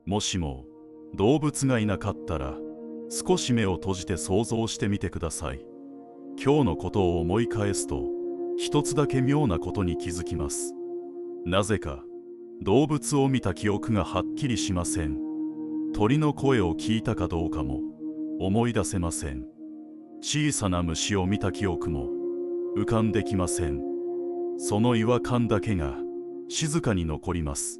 もしも動物がいなかったら、少し目を閉じて想像してみてください。今日のことを思い返すと、一つだけ妙なことに気づきます。なぜか動物を見た記憶がはっきりしません。鳥の声を聞いたかどうかも思い出せません。小さな虫を見た記憶も浮かんできません。その違和感だけが静かに残ります。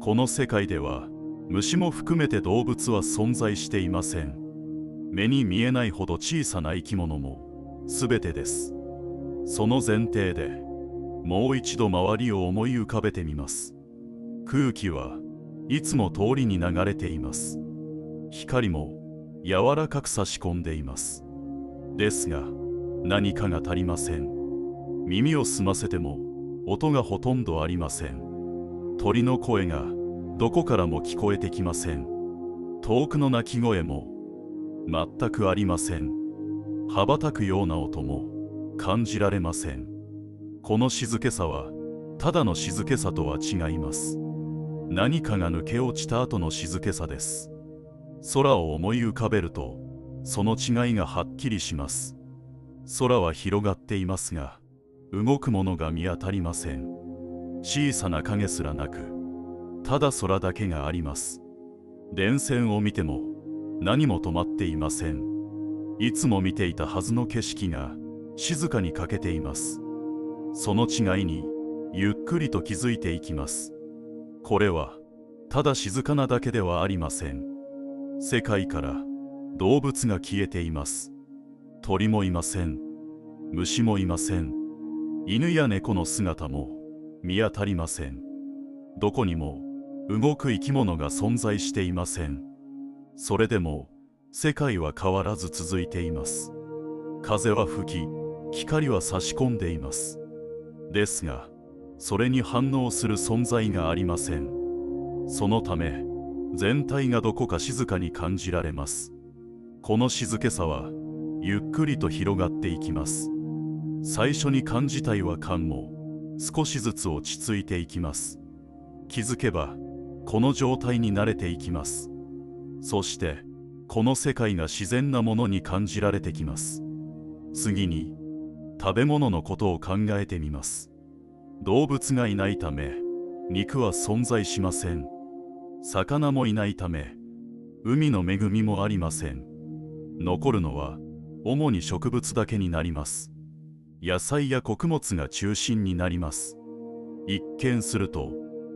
この世界では虫も含めて動物は存在していません。目に見えないほど小さな生き物も全てです。その前提でもう一度周りを思い浮かべてみます。空気はいつも通りに流れています。光も柔らかく差し込んでいます。ですが何かが足りません。耳を澄ませても音がほとんどありません。鳥の声がどこからも聞こえてきません。遠くの鳴き声も全くありません。羽ばたくような音も感じられません。この静けさはただの静けさとは違います。何かが抜け落ちた後の静けさです。空を思い浮かべるとその違いがはっきりします。空は広がっていますが動くものが見当たりません。小さな影すらなく、ただ空だけがあります。電線を見ても何も止まっていません。いつも見ていたはずの景色が静かに欠けています。その違いにゆっくりと気づいていきます。これはただ静かなだけではありません。世界から動物が消えています。鳥もいません。虫もいません。犬や猫の姿も見当たりません。どこにも動く生き物が存在していません。それでも世界は変わらず続いています。風は吹き、光は差し込んでいます。ですがそれに反応する存在がありません。そのため全体がどこか静かに感じられます。この静けさはゆっくりと広がっていきます。最初に感じた違和感も少しずつ落ち着いていきます。気づけばこの状態に慣れていきます。そしてこの世界が自然なものに感じられてきます。次に食べ物のことを考えてみます。動物がいないため肉は存在しません。魚もいないため海の恵みもありません。残るのは主に植物だけになります。野菜や穀物が中心になります。一見すると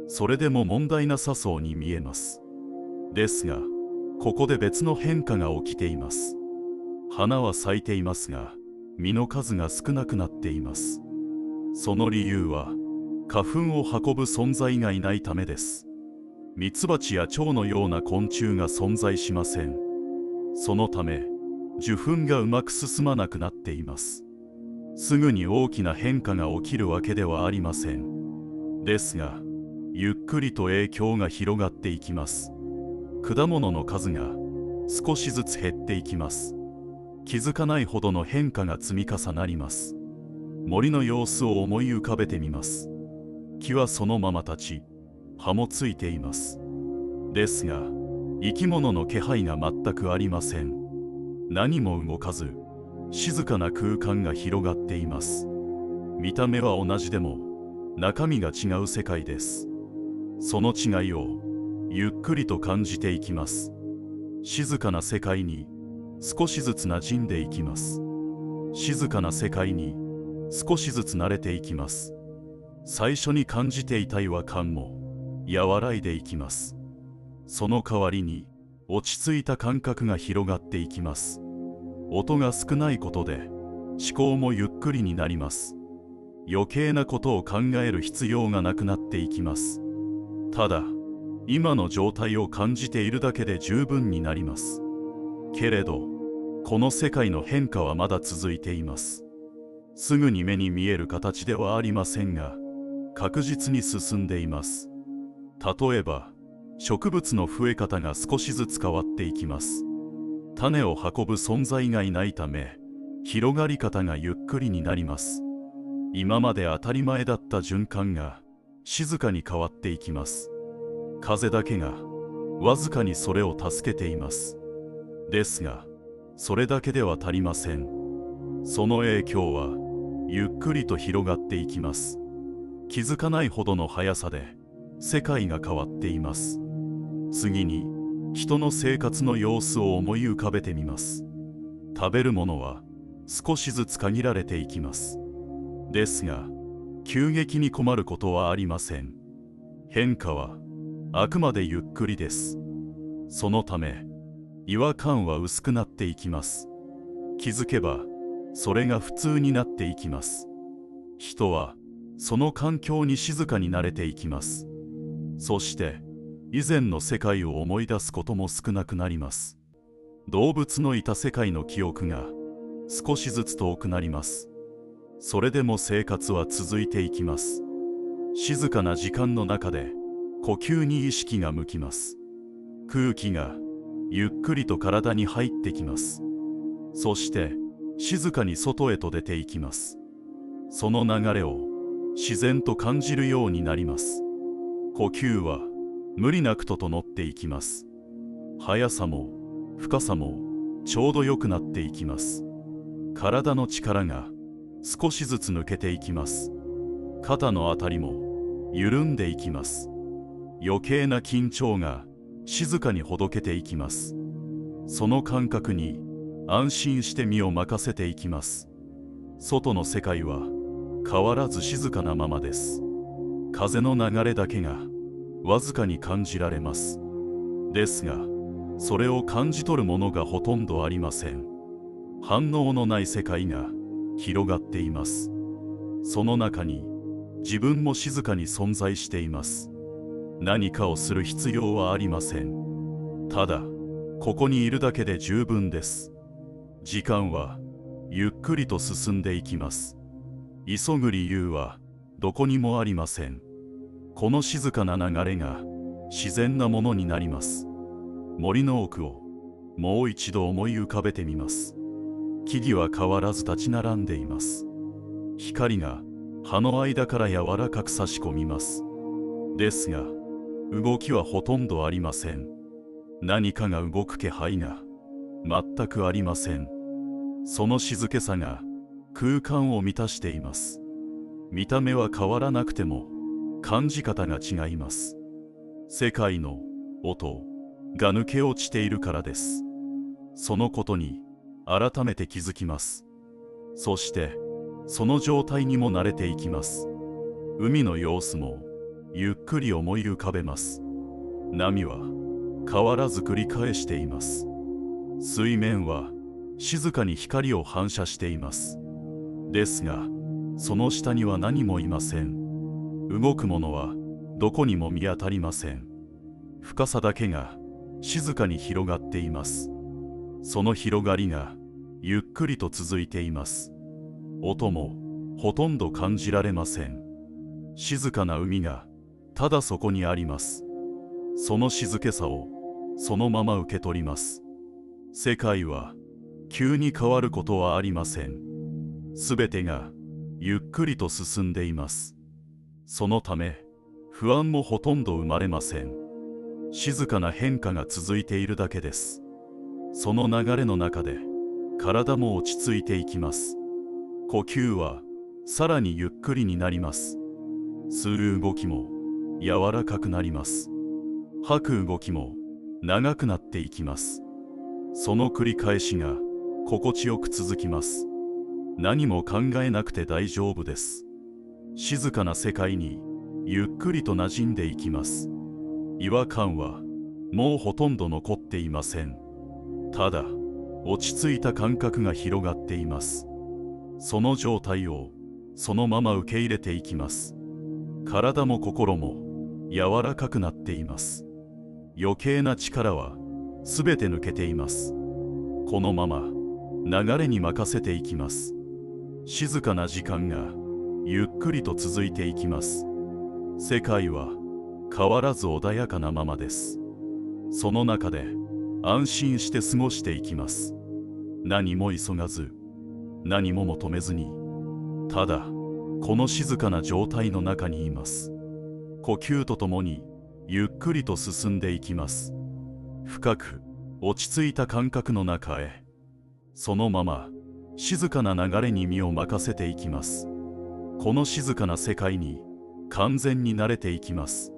それでも問題なさそうに見えます。ですがここで別の変化が起きています。花は咲いていますが実の数が少なくなっています。その理由は花粉を運ぶ存在がいないためです。ミツバチや蝶のような昆虫が存在しません。そのため受粉がうまく進まなくなっています。すぐに大きな変化が起きるわけではありません。ですがゆっくりと影響が広がっていきます。果物の数が少しずつ減っていきます。気づかないほどの変化が積み重なります。森の様子を思い浮かべてみます。木はそのまま立ち、葉もついています。ですが生き物の気配が全くありません。何も動かず静かな空間が広がっています。見た目は同じでも中身が違う世界です。その違いをゆっくりと感じていきます。静かな世界に少しずつ馴染んでいきます。静かな世界に少しずつ慣れていきます。最初に感じていた違和感も和らいでいきます。その代わりに落ち着いた感覚が広がっていきます。音が少ないことで思考もゆっくりになります。余計なことを考える必要がなくなっていきます。ただ今の状態を感じているだけで十分になります。けれどこの世界の変化はまだ続いています。すぐに目に見える形ではありませんが確実に進んでいます。例えば植物の増え方が少しずつ変わっていきます。種を運ぶ存在がいないため広がり方がゆっくりになります。今まで当たり前だった循環が静かに変わっていきます。風だけがわずかにそれを助けています。ですが、それだけでは足りません。その影響はゆっくりと広がっていきます。気づかないほどの速さで世界が変わっています。次に、人の生活の様子を思い浮かべてみます。食べるものは少しずつ限られていきます。ですが、急激に困ることはありません。変化はあくまでゆっくりです。そのため、違和感は薄くなっていきます。気づけば、それが普通になっていきます。人は、その環境に静かに慣れていきます。そして、以前の世界を思い出すことも少なくなります。動物のいた世界の記憶が少しずつ遠くなります。それでも生活は続いていきます。静かな時間の中で呼吸に意識が向きます。空気がゆっくりと体に入ってきます。そして静かに外へと出ていきます。その流れを自然と感じるようになります。呼吸は無理なく整っていきます。速さも深さもちょうど良くなっていきます。体の力が少しずつ抜けていきます。肩のあたりも緩んでいきます。余計な緊張が静かにほどけていきます。その感覚に安心して身を任せていきます。外の世界は変わらず静かなままです。風の流れだけがわずかに感じられます。ですが、それを感じ取るものがほとんどありません。反応のない世界が広がっています。その中に自分も静かに存在しています。何かをする必要はありません。ただ、ここにいるだけで十分です。時間はゆっくりと進んでいきます。急ぐ理由はどこにもありません。この静かな流れが自然なものになります。森の奥をもう一度思い浮かべてみます。木々は変わらず立ち並んでいます。光が葉の間から柔らかく差し込みます。ですが、動きはほとんどありません。何かが動く気配が全くありません。その静けさが空間を満たしています。見た目は変わらなくても感じ方が違います。世界の音が抜け落ちているからです。そのことに改めて気づきます。そしてその状態にも慣れていきます。海の様子もゆっくり思い浮かべます。波は変わらず繰り返しています。水面は静かに光を反射しています。ですが、その下には何もいません。動くものはどこにも見当たりません。深さだけが静かに広がっています。その広がりがゆっくりと続いています。音もほとんど感じられません。静かな海がただそこにあります。その静けさをそのまま受け取ります。世界は急に変わることはありません。すべてがゆっくりと進んでいます。そのため不安もほとんど生まれません。静かな変化が続いているだけです。その流れの中で体も落ち着いていきます。呼吸はさらにゆっくりになります。吸う動きも柔らかくなります。吐く動きも長くなっていきます。その繰り返しが心地よく続きます。何も考えなくて大丈夫です。静かな世界にゆっくりと馴染んでいきます。違和感はもうほとんど残っていません。ただ、落ち着いた感覚が広がっています。その状態をそのまま受け入れていきます。体も心も柔らかくなっています。余計な力はすべて抜けています。このまま流れに任せていきます。静かな時間がゆっくりと続いていきます。世界は変わらず穏やかなままです。その中で安心して過ごしていきます。何も急がず、何も求めずに、ただこの静かな状態の中にいます。呼吸とともにゆっくりと進んでいきます。深く落ち着いた感覚の中へ、そのまま静かな流れに身を任せていきます。この静かな世界に完全に慣れていきます。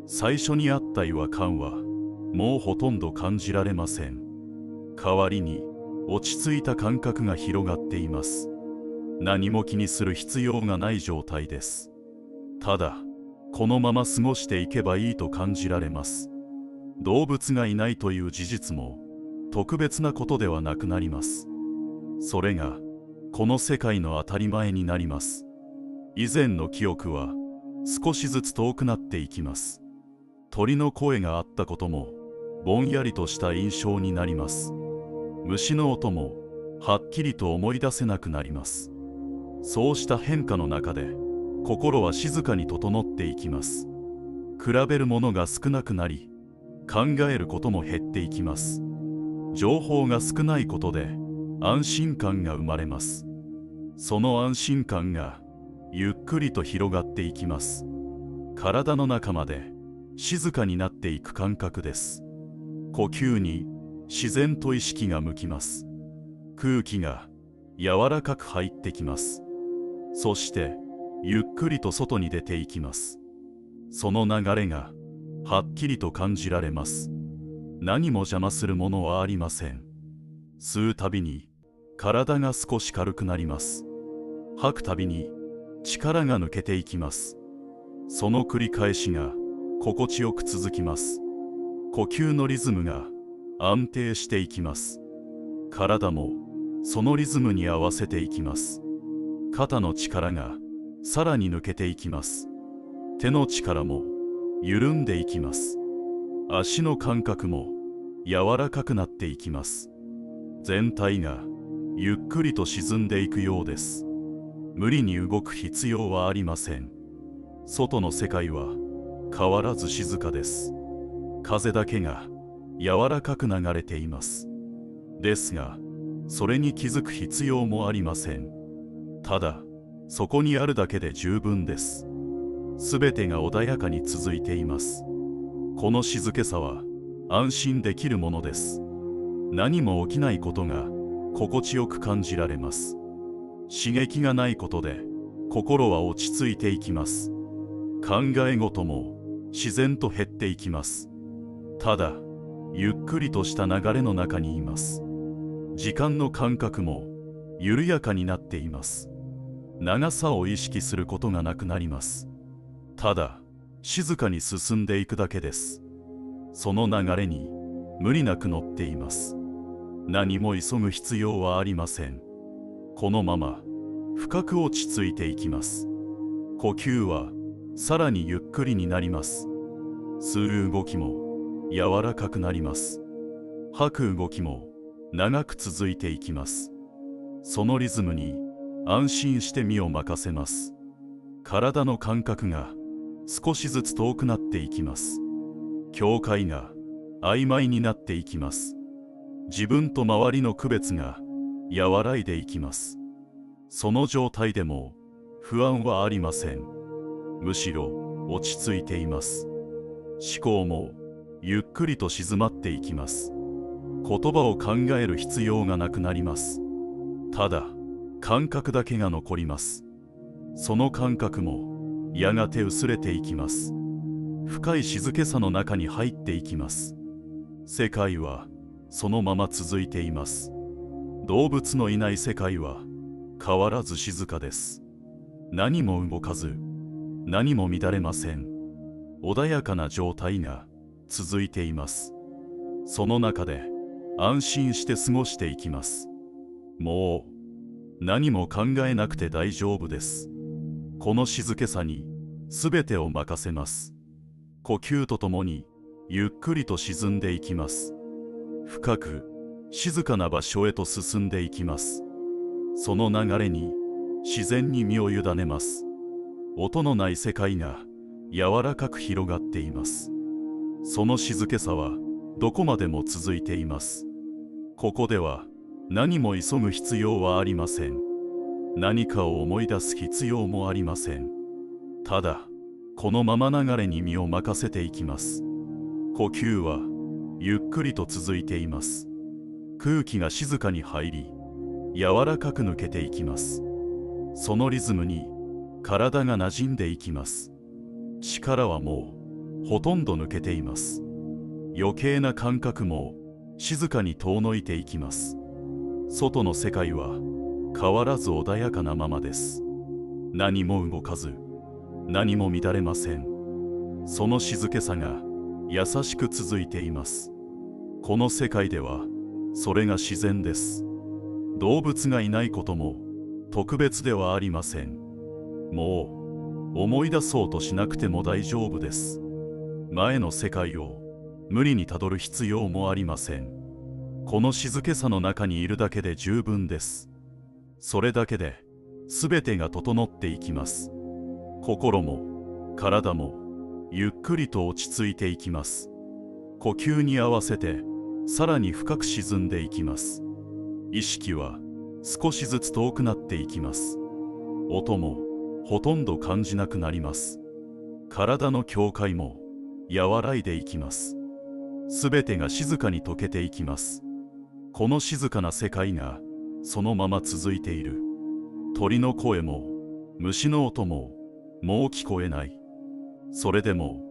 最初にあった違和感はもうほとんど感じられません。代わりに落ち着いた感覚が広がっています。何も気にする必要がない状態です。ただこのまま過ごしていけばいいと感じられます。動物がいないという事実も特別なことではなくなります。それがこの世界の当たり前になります。以前の記憶は少しずつ遠くなっていきます。鳥の声があったこともぼんやりとした印象になります。虫の音もはっきりと思い出せなくなります。そうした変化の中で心は静かに整っていきます。比べるものが少なくなり、考えることも減っていきます。情報が少ないことで安心感が生まれます。その安心感がゆっくりと広がっていきます。体の中まで静かになっていく感覚です。呼吸に自然と意識が向きます。空気が柔らかく入ってきます。そしてゆっくりと外に出ていきます。その流れがはっきりと感じられます。何も邪魔するものはありません。吸うたびに体が少し軽くなります。吐くたびに力が抜けていきます。その繰り返しが心地よく続きます。呼吸のリズムが安定していきます。体もそのリズムに合わせていきます。肩の力がさらに抜けていきます。手の力も緩んでいきます。足の感覚も柔らかくなっていきます。全体がゆっくりと沈んでいくようです。無理に動く必要はありません。外の世界は変わらず静かです。風だけが柔らかく流れています。ですが、それに気づく必要もありません。ただ、そこにあるだけで十分です。すべてが穏やかに続いています。この静けさは安心できるものです。何も起きないことが心地よく感じられます。刺激がないことで心は落ち着いていきます。考え事も自然と減っていきます。ただ、ゆっくりとした流れの中にいます。時間の感覚も緩やかになっています。長さを意識することがなくなります。ただ、静かに進んでいくだけです。その流れに無理なく乗っています。何も急ぐ必要はありません。このまま深く落ち着いていきます。呼吸はさらにゆっくりになります。吸う動きも柔らかくなります。吐く動きも長く続いていきます。そのリズムに安心して身を任せます。体の感覚が少しずつ遠くなっていきます。境界が曖昧になっていきます。自分と周りの区別が和らいでいきます。その状態でも不安はありません。むしろ落ち着いています。思考もゆっくりと静まっていきます。言葉を考える必要がなくなります。ただ、感覚だけが残ります。その感覚もやがて薄れていきます。深い静けさの中に入っていきます。世界はそのまま続いています。動物のいない世界は変わらず静かです。何も動かず、何も乱れません。穏やかな状態が続いています。その中で安心して過ごしていきます。もう何も考えなくて大丈夫です。この静けさに全てを任せます。呼吸とともにゆっくりと沈んでいきます。深く静かな場所へと進んでいきます。その流れに自然に身を委ねます。音のない世界が柔らかく広がっています。その静けさはどこまでも続いています。ここでは何も急ぐ必要はありません。何かを思い出す必要もありません。ただ、このまま流れに身を任せていきます。呼吸はゆっくりと続いています。空気が静かに入り、柔らかく抜けていきます。そのリズムに体が馴染んでいきます。力はもうほとんど抜けています。余計な感覚も静かに遠のいていきます。外の世界は変わらず穏やかなままです。何も動かず、何も乱れません。その静けさが優しく続いています。この世界ではそれが自然です。動物がいないことも特別ではありません。もう思い出そうとしなくても大丈夫です。前の世界を無理にたどる必要もありません。この静けさの中にいるだけで十分です。それだけで全てが整っていきます。心も体もゆっくりと落ち着いていきます。呼吸に合わせてさらに深く沈んでいきます。意識は少しずつ遠くなっていきます。音もほとんど感じなくなります。体の境界も和らいでいきます。すべてが静かに溶けていきます。この静かな世界がそのまま続いている。鳥の声も虫の音ももう聞こえない。それでも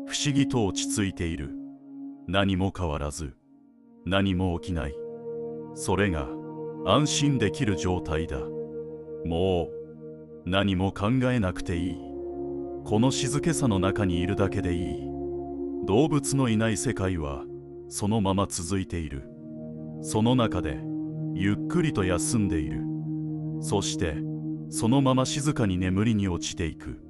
不思議と落ち着いている。何も変わらず、何も起きない。それが安心できる状態だ。もう何も考えなくていい。この静けさの中にいるだけでいい。動物のいない世界はそのまま続いている。その中でゆっくりと休んでいる。そしてそのまま静かに眠りに落ちていく。